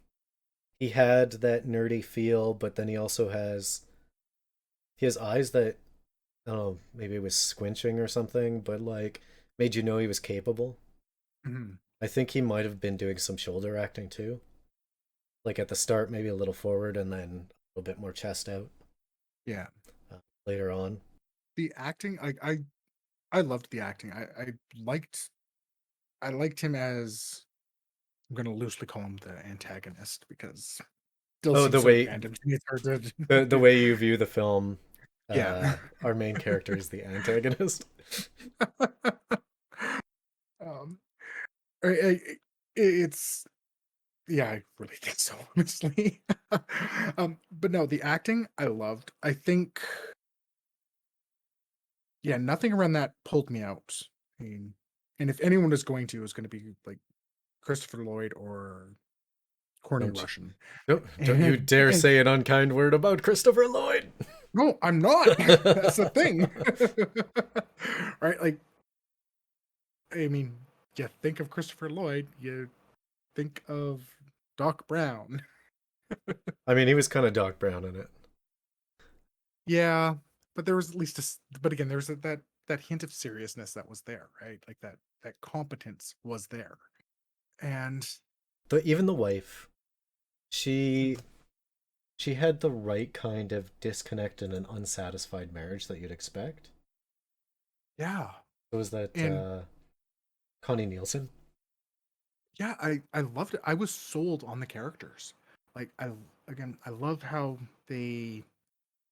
He had that nerdy feel, but then he has eyes that I don't know, maybe it was squinching or something, but like made you know he was capable. Mhm. I think he might have been doing some shoulder acting too. Like at the start, maybe a little forward and then a little bit more chest out Yeah. uh, later on. The acting, I loved the acting. I liked him as I'm gonna loosely call him the antagonist because still Oh, seems the so way random to me. It's hard to the way you view the film, yeah. our main character is the antagonist. um, it's yeah, I really think so, honestly. But no, the acting I loved. I think yeah, nothing around that pulled me out. I mean, and if anyone was going to, it was going to be like Christopher Lloyd or Corny Don't you, Russian. don't you dare And say an unkind word about Christopher Lloyd. no, I'm not. That's the thing. Right? Like, I mean, you think of Christopher Lloyd, you think of Doc Brown. I mean, he was kind of Doc Brown in it. Yeah, but there was at least but again, there was that hint of seriousness that was there, right? Like that competence was there. And But even the wife, she she had the right kind of disconnect and an unsatisfied marriage that you'd expect. yeah, It was that and Connie Nielsen. yeah, I loved it. I was sold on the characters. Like I loved how they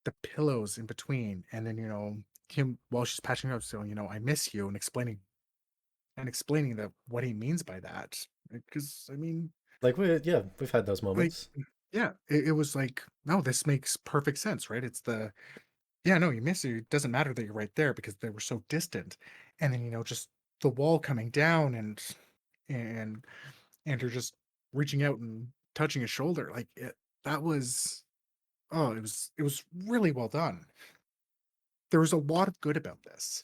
the pillows in between, and then him while she's patching up, so I miss you, and explaining that what he means by that. Because I mean, Like yeah, we've had those like moments. yeah, it was like no, this makes perfect sense, right? It's the yeah, no, you miss you. It doesn't matter that you're right there because they were so distant, and then just the wall coming down and you're just reaching out and touching his shoulder like that was oh it was really well done. There was a lot of good about this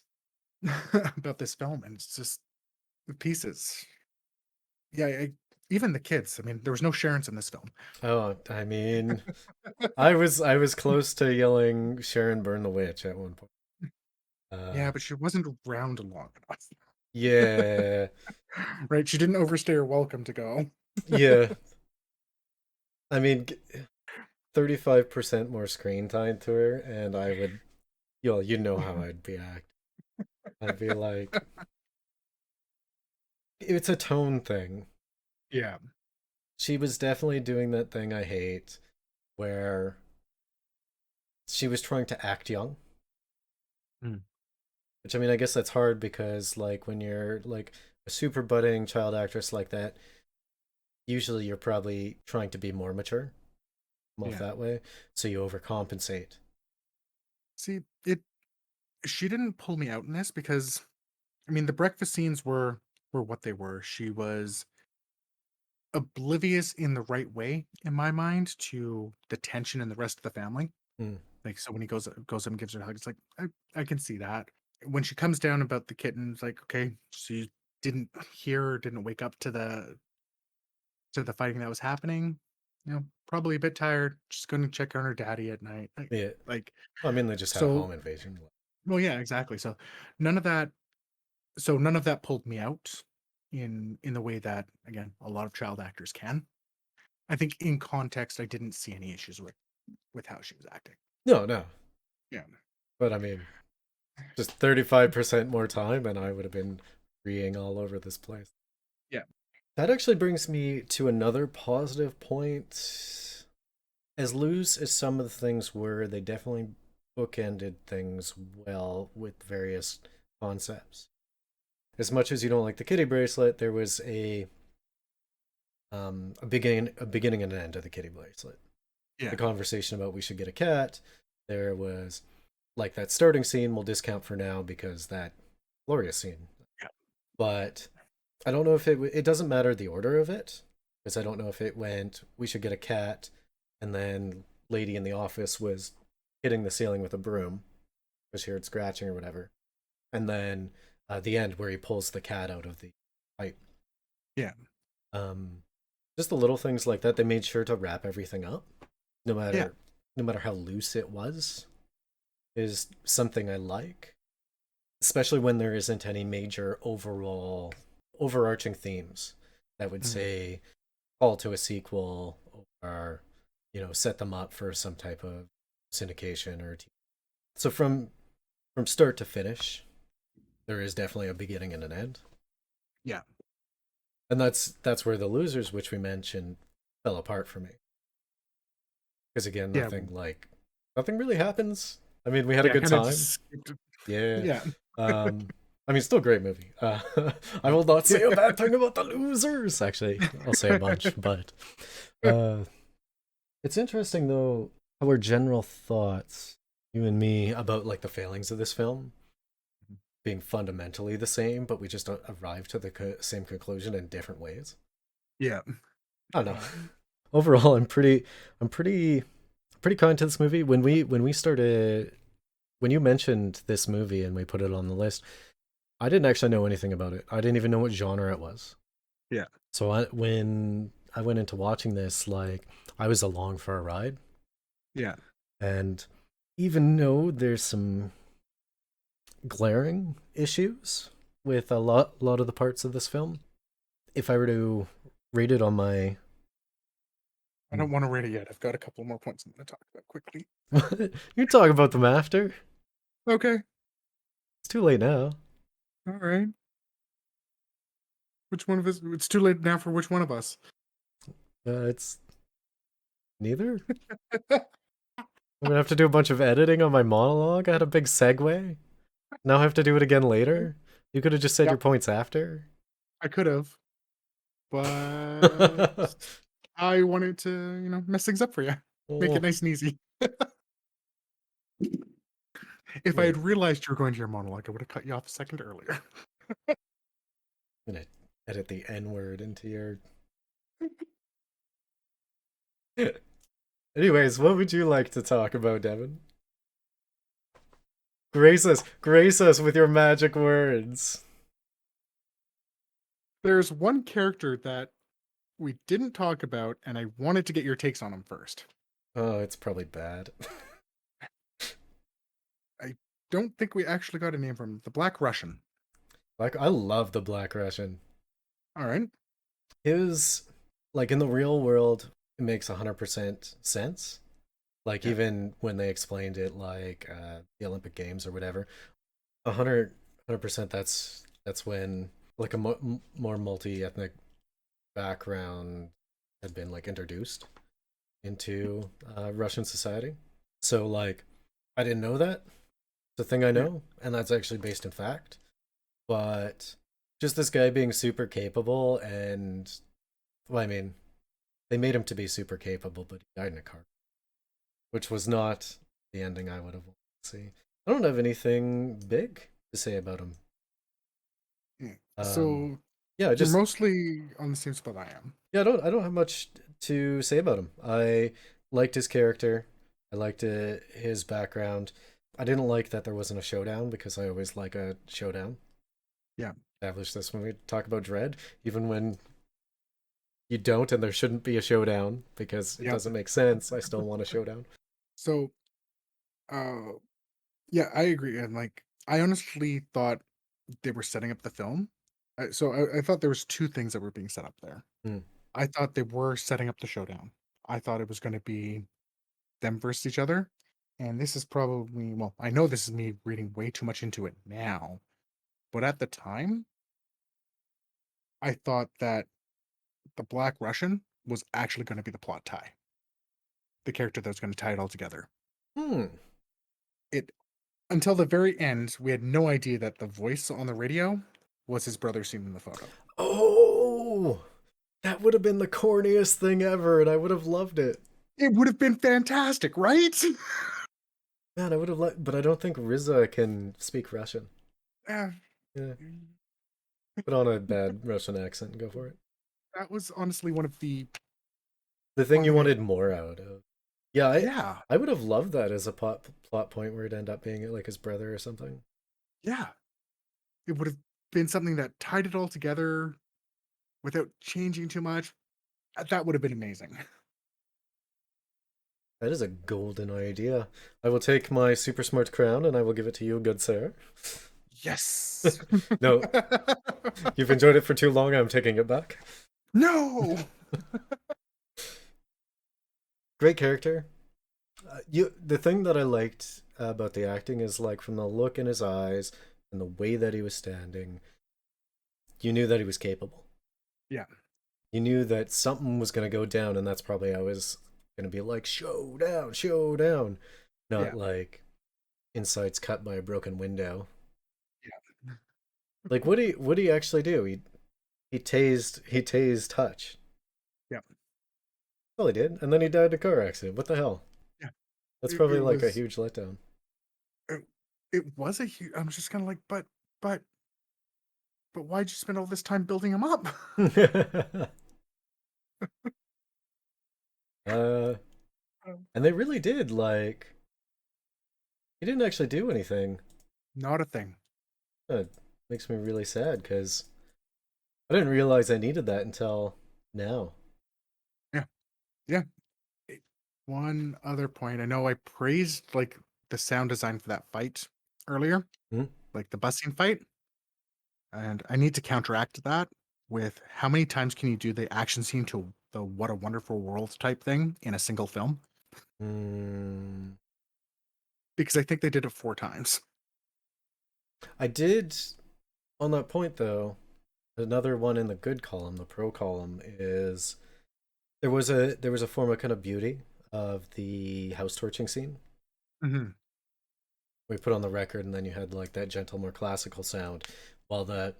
about this film, and it's just the pieces. Yeah, even the kids. I mean, there was no Sharon's in this film. Oh, I mean, I was close to yelling Sharon burn the witch at one point. Yeah, but she wasn't around long enough. Yeah, Right? She didn't overstay her welcome to go. yeah. I mean, 35% more screen time to her, and I would, you know how I'd react. I'd be like, it's a tone thing. Yeah. She was definitely doing that thing I hate, where she was trying to act young. Mm. Which I mean, I guess that's hard because like when you're like a super budding child actress like that, usually you're probably trying to be more mature, come off Yeah. that way, so you overcompensate. See, it she didn't pull me out in this because I mean the breakfast scenes were what they were. She was oblivious in the right way in my mind to the tension in the rest of the family. Mm. Like so when he goes up and gives her a hug, it's like I can see that. When she comes down about the kitten, it's like, okay, she didn't hear or didn't wake up to the fighting that was happening. Probably a bit tired. Just gonna check on her daddy at night. Yeah, Like I mean they just had a so home invasion. well, yeah, exactly. So none of that none of that pulled me out in the way that again a lot of child actors can. I think in context I didn't see any issues with how she was acting. No, no, Yeah. but I mean, just 35% more time, and I would have been freeing all over this place. Yeah. That actually brings me to another positive point. As loose as some of the things were, they definitely bookended things well with various concepts. As much as you don't like the kitty bracelet, there was a beginning and an end to the kitty bracelet. Yeah. The conversation about we should get a cat. There was like that starting scene. We'll discount for now because that Gloria scene. Yeah. But I don't know if it doesn't matter the order of it because I don't know if it went we should get a cat and then lady in the office was hitting the ceiling with a broom because she heard scratching or whatever, and then the end where he pulls the cat out of the pipe. Yeah. Um, just the little things like that. They made sure to wrap everything up, no Yeah. matter no matter how loose it was. Is something I like, especially when there isn't any major overall overarching themes that would Mhm. say call to a sequel or set them up for some type of syndication or so from start to finish there is definitely a beginning and an end. Yeah. And that's where the losers, which we mentioned, fell apart for me. Because again, Yeah, nothing really happens. I mean, we had a yeah, good kind of time. just skipped. Yeah. Yeah, Um, I mean, still a great movie. I will not say a yeah. bad thing about the losers. Actually, I'll say a bunch, but uh, it's interesting though how our general thoughts, you and me, about like the failings of this film being fundamentally the same, but we just arrive to the same conclusion in different ways. Yeah. I don't know. Um, Overall, I'm pretty kind to this movie. When we started, when you mentioned this movie and we put it on the list, I didn't actually know anything about it. I didn't even know what genre it was. yeah, So when I went into watching this, like I was along for a ride, yeah. and even though there's some glaring issues with a lot of the parts of this film, if I were to rate it on my I don't want to rate it yet. I've got a couple more points I'm going to talk about quickly. you talk about them after. Okay. It's too late now. All right. Which one of us? It's too late now for which one of us? It's neither. I'm gonna have to do a bunch of editing on my monologue. I had a big segue. Now I have to do it again later. You could have just said your Yep, points after. I could have, but I wanted to, mess things up for you. Make it Oh, nice and easy. If I wait, had realized you were going to your monologue, I would have cut you off a second earlier. I'm gonna edit the N word into your. Anyways, what would you like to talk about, Devin? Grace us with your magic words. There's one character that we didn't talk about, and I wanted to get your takes on him first. Oh, it's probably bad. I don't think we actually got a name from him. The Black Russian. Like, I love the Black Russian. All right. His, like, in the real world, it makes 100% sense. Like, Yeah. even when they explained it, like, the Olympic Games or whatever, 100%, that's when, like, a more multi-ethnic background had been, like, introduced into Russian society. So, like, I didn't know that. It's a thing I Yeah. know, and that's actually based in fact. But just this guy being super capable, and, well, I mean, they made him to be super capable, but he died in a car, which was not the ending I would have wanted to see. I don't have anything big to say about him. Yeah. Um, So yeah, you're just mostly on the same spot I am. yeah, I don't have much to say about him. I liked his character. I liked his background. I didn't like that there wasn't a showdown because I always like a showdown. Yeah. Establish this when we talk about Dread, even when you don't and there shouldn't be a showdown because it Yep. doesn't make sense. I still want a showdown. So, uh, yeah, I agree. And like, I honestly thought they were setting up the film. So I thought there was two things that were being set up there. Hmm. I thought they were setting up the showdown. I thought it was going to be them versus each other. And this is probably, well, I know this is me reading way too much into it now, but at the time, I thought that the Black Russian was actually going to be the plot tie, the character that was going to tie it all together. Hmm. It Until the very end, we had no idea that the voice on the radio was his brother seen in the photo. Oh, that would have been the corniest thing ever, and I would have loved it. It would have been fantastic, right? Man, I would have liked, but I don't think Riza can speak Russian. Yeah, Yeah, put on a bad Russian accent and go for it. that was honestly one of the The thing you funniest. wanted more out of. Yeah, Yeah, I would have loved that as a plot point where it'd end up being like his brother or something. yeah. It would have been something that tied it all together without changing too much. That would have been amazing. That is a golden idea. I will take my super smart crown and I will give it to you, good sir. Yes. No, you've enjoyed it for too long. I'm taking it back. No. Great character. The thing that I liked about the acting is like from the look in his eyes and the way that he was standing, you knew that he was capable. Yeah. You knew that something was going to go down, and that's probably how it was going to be like showdown, showdown, not Yeah. like insides cut by a broken window. Yeah. Like what do you actually do? He tased Hutch. Yeah. Well, he did, and then he died in a car accident. What the hell? Yeah. That's It, probably it like a was huge letdown. it, it was a huge. I'm just kind of like, but but why'd you spend all this time building him up? uh, and they really did like. He didn't actually do anything. Not a thing. It makes me really sad because I didn't realize I needed that until now. Yeah. Yeah. It- One other point. I know I praised like the sound design for that fight earlier, Hmm? like the busing fight, and I need to counteract that with how many times can you do the action scene to the "What a Wonderful World" type thing in a single film? Mm, Because I think they did it 4 times. I did on that point though. Another one in the good column, the pro column, is there was a form of kind of beauty of the house torching scene. Hmm. We put on the record, and then you had like that gentle, more classical sound while the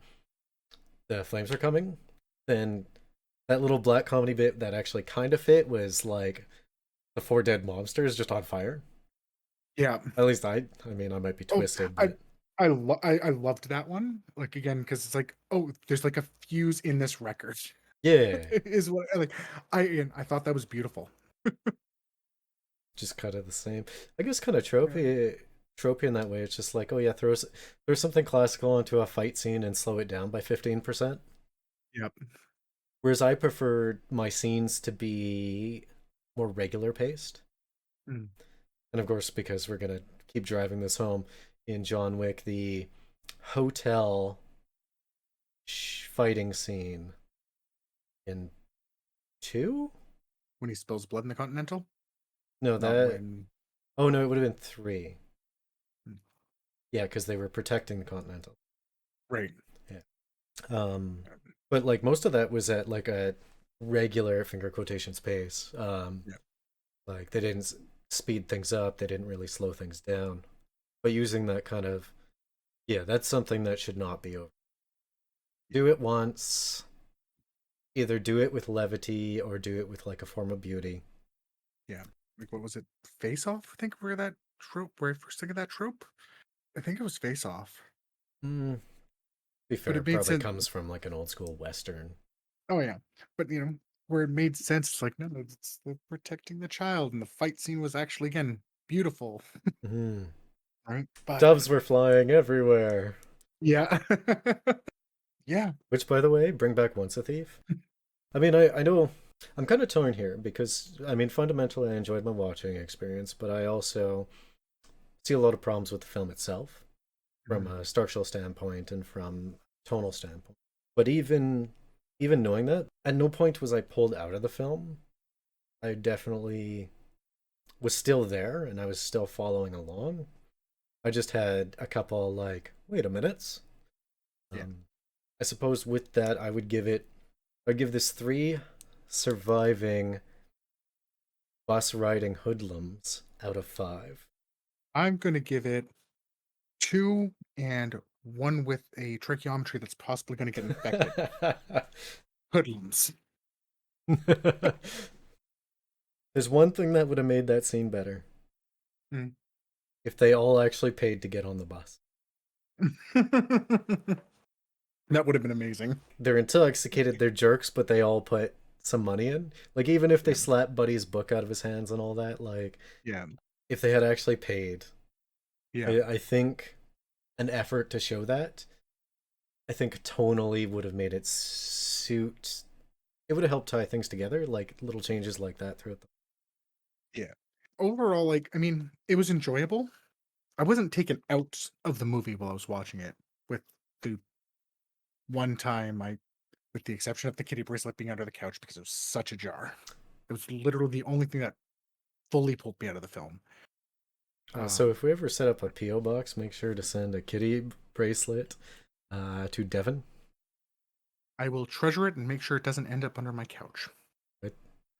flames are coming. Then that little black comedy bit that actually kind of fit was like the four dead mobsters just on fire. Yeah. At least I mean, I might be Oh, twisted, I but I loved that one. Like again, because it's like, oh, there's like a fuse in this record. yeah, Is what like I thought that was beautiful. just kind of the same. I guess kind of Yeah. tropey in that way. It's just like, oh yeah, throw something classical into a fight scene and slow it down by 15%. Yep. Whereas I prefer my scenes to be more regular paced. Mm. And of course, because we're gonna keep driving this home, in John Wick, the hotel fighting scene in two? When he spills blood in the Continental? No, Not that. when. Oh no, it would have been three. Mm. Yeah, because they were protecting the Continental. Right. Yeah. But like most of that was at like a regular finger quotations pace. Yeah. Like they didn't speed things up. They didn't really slow things down. But using that kind of, yeah, that's something that should not be over. Do it once. Either do it with levity or do it with like a form of beauty. Yeah. Like what was it? Face Off? I think where that trope where I first think of that trope. I think it was Face Off. Mm, be But fair, it it made probably sense. comes from like an old school western. Oh yeah. But where it made sense, it's like, no, it's the protecting the child, and the fight scene was actually again beautiful. Mm. Right. But Doves were flying everywhere. yeah. Yeah. Which, by the way, bring back Once a Thief. I mean, I know I'm kind of torn here because I mean, fundamentally, I enjoyed my watching experience, but I also see a lot of problems with the film itself from Mhm. a structural standpoint and from tonal standpoint. But even knowing that, at no point was I pulled out of the film. I definitely was still there and I was still following along. I just had a couple like, wait a minute. Yeah. Um, I suppose with that, I'd give this three surviving bus riding hoodlums out of five. I'm gonna give it two and one with a tracheometry that's possibly gonna get infected. Hoodlums. There's one thing that would have made that scene better Mm. if they all actually paid to get on the bus. That would have been amazing. They're intoxicated, they're jerks, but they all put some money in. Like even if they Yeah. slap Buddy's book out of his hands and all that, like Yeah. if they had actually paid, Yeah. I think an effort to show that, I think tonally would have made it suit. It would have helped tie things together, like little changes like that throughout the. Yeah. Overall, like, I mean, it was enjoyable. I wasn't taken out of the movie while I was watching it, with the one time with the exception of the kitty bracelet being under the couch because it was such a jar. It was literally the only thing that fully pulled me out of the film. So Um, if we ever set up a PO box, make sure to send a kitty bracelet to Devon. I will treasure it and make sure it doesn't end up under my couch. But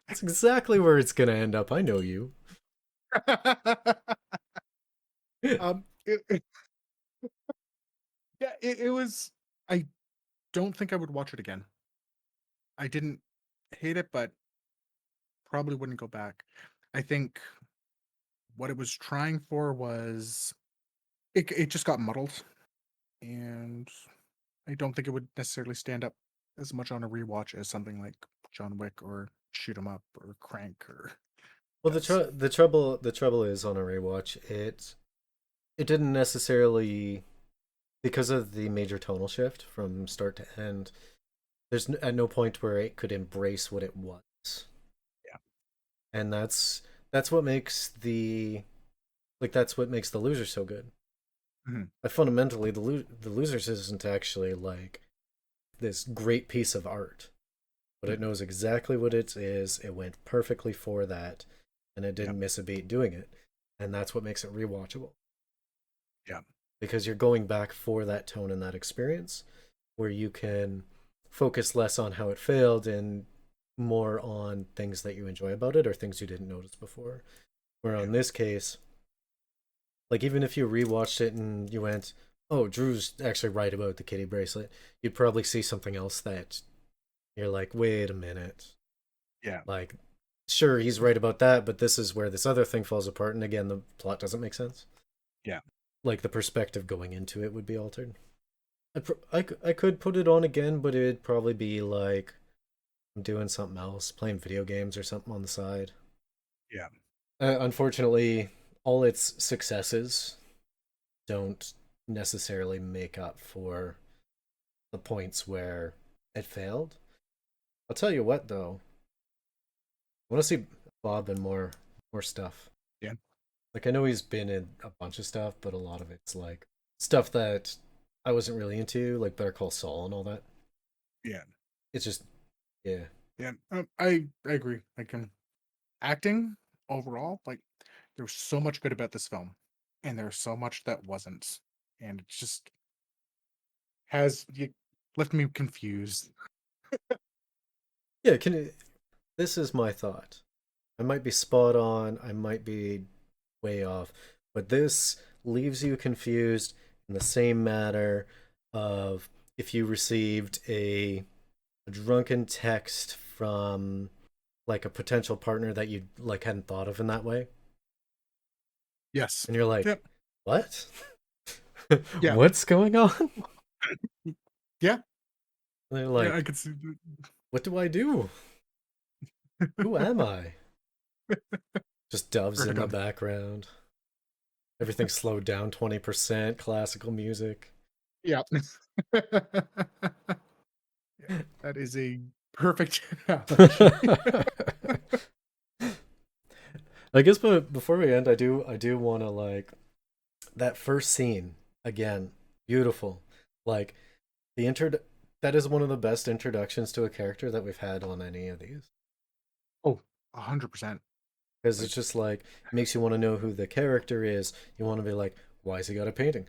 that's exactly where it's gonna end up. I know you. It, yeah, it was. I don't think I would watch it again. I didn't hate it, but probably wouldn't go back. I think what it was trying for was it just got muddled, and I don't think it would necessarily stand up as much on a rewatch as something like John Wick or Shoot 'Em Up or Crank or Well, does. the trouble is on a rewatch, it didn't necessarily, because of the major tonal shift from start to end. There's at no point where it could embrace what it was, Yeah. and that's what makes that's what makes the loser so good. Mhm. But fundamentally, the losers isn't actually like this great piece of art, but it Mhm. knows exactly what it is. It went perfectly for that, and it Yeah. didn't miss a beat doing it, and that's what makes it rewatchable Yeah. because you're going back for that tone and that experience, where you can focus less on how it failed and more on things that you enjoy about it or things you didn't notice before. Where Yeah. on this case, like even if you rewatched it and you went, "Oh, Drew's actually right about the kitty bracelet," you'd probably see something else that you're like, "Wait a minute." Yeah. Like, sure, he's right about that, but this is where this other thing falls apart, and again, the plot doesn't make sense. Yeah. Like the perspective going into it would be altered. I could put it on again, but it'd probably be like I'm doing something else, playing video games or something on the side. Yeah. Unfortunately, all its successes don't necessarily make up for the points where it failed. I'll tell you what, though, I want to see Bob in more stuff. Yeah. Like I know he's been in a bunch of stuff, but a lot of it's like stuff that I wasn't really into, like Better Call Saul and all that. Yeah. It's just yeah. Yeah. I agree. Like acting overall, like there's so much good about this film, and there's so much that wasn't, and it just has you left me confused. Yeah, this is my thought. I might be spot on, I might be way off, but this leaves you confused in the same manner of if you received a drunken text from like a potential partner that you like hadn't thought of in that way, Yes. and you're like, Yep. "What? Yeah. What's going on?" Yeah. And they're Yeah. I like, could see. "What do I do? Who am I?" Just doves Right in the on. background. Everything slowed down 20%, classical music. Yeah. Yeah. That is a perfect analogy. I guess, but before we end, I do want to like that first scene again. Beautiful, like the intro. That is one of the best introductions to a character that we've had on any of these Oh, 100%. because Like, it's just like it makes you want to know who the character is. You want to be like, why has he got a painting?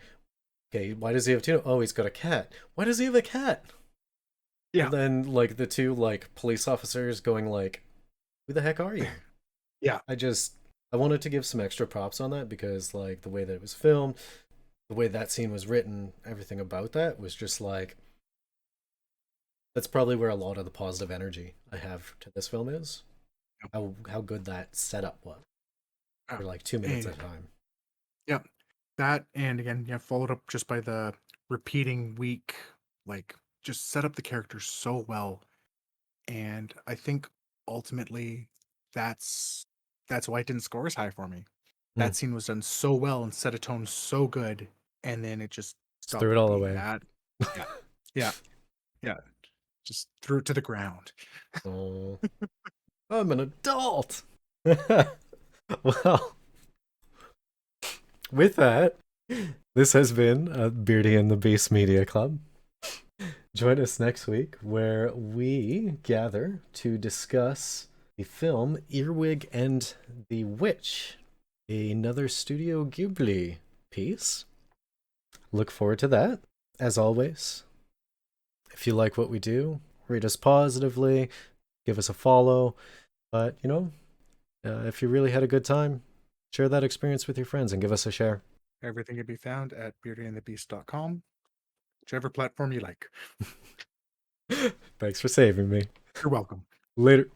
Okay, why does he have two? Oh, he's got a cat. Why does he have a cat? yeah. And then like the two like police officers going like, who the heck are you? Yeah. I just I wanted to give some extra props on that because like the way that it was filmed, the way that scene was written, everything about that was just like that's probably where a lot of the positive energy I have to this film is. How good that setup was Yeah. for like 2 minutes at And a time. yeah, that and again, yeah, followed up just by the repeating week, like just set up the characters so well. And I think ultimately that's that's why it didn't score as high for me. Hmm. That scene was done so well and set a tone so good, and then it just Just threw stopped it all being away. that. Yeah. Yeah. Yeah. Just threw it to the ground. Oh, I'm an adult. Well, with that, this has been Beardy and the Beast Media Club. Join us next week where we gather to discuss the film Earwig and the Witch, another Studio Ghibli piece. Look forward to that. As always, If you like what we do, rate us positively, give us a follow. But, if you really had a good time, share that experience with your friends and give us a share. Everything can be found at beautyandthebeast.com, whichever platform you like. Thanks for saving me. You're welcome. Later.